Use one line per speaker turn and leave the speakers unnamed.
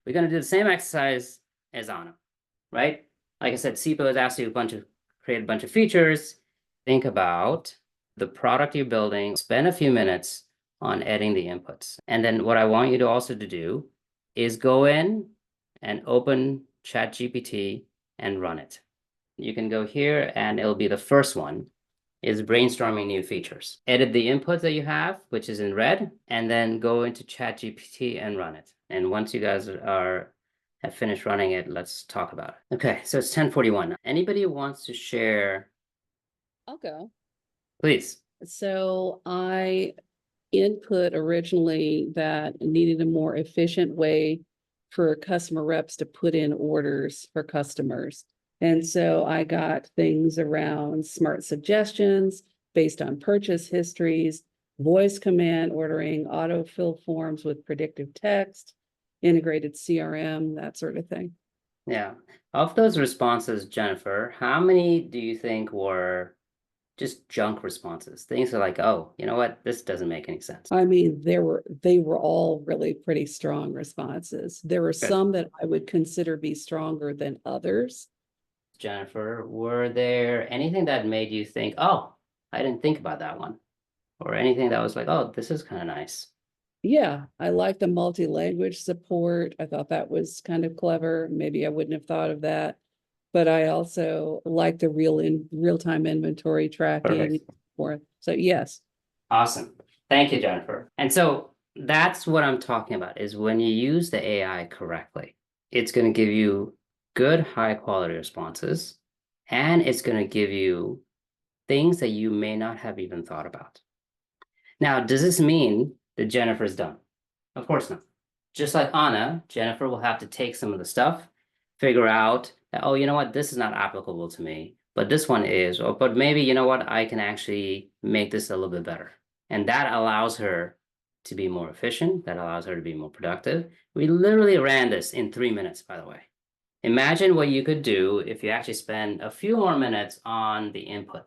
We're going to do the same exercise as Anna, right? Like I said, SIPO has asked you create a bunch of features. Think about the product you're building, spend a few minutes on editing the inputs. And then what I want you to also to do is go in and open ChatGPT and run it. You can go here and it'll be the first one is brainstorming new features. Edit the inputs that you have, which is in red, and then go into ChatGPT and run it. And once you guys have finished running it, let's talk about it. Okay, so it's 10:41. Anybody who wants to share,
I'll go.
please.
So I input originally that needed a more efficient way for customer reps to put in orders for customers. And so I got things around smart suggestions based on purchase histories, voice command ordering, autofill forms with predictive text, integrated CRM, that sort of thing.
Yeah. Of those responses, Jennifer, how many do you think were just junk responses? Things are like, oh, you know what? This doesn't make any sense.
I mean, they were all really pretty strong responses. There were
Good.
some that I would consider be stronger than others.
Jennifer, were there anything that made you think, oh, I didn't think about that one? Or anything that was like, oh, this is kind of nice.
Yeah, I like the multi-language support. I thought that was kind of clever. Maybe I wouldn't have thought of that. But I also like the real-time inventory tracking.
Perfect.
So yes.
Awesome. Thank you, Jennifer. And so that's what I'm talking about is when you use the AI correctly, it's going to give you good, high quality responses, and it's going to give you things that you may not have even thought about. Now, does this mean that Jennifer's done? Of course not. Just like Anna, Jennifer will have to take some of the stuff, figure out that, oh, you know what, this is not applicable to me, but this one is, or but maybe, you know what, I can actually make this a little bit better. And that allows her to be more efficient. That allows her to be more productive. We literally ran this in 3 minutes, by the way. Imagine what you could do if you actually spend a few more minutes on the input.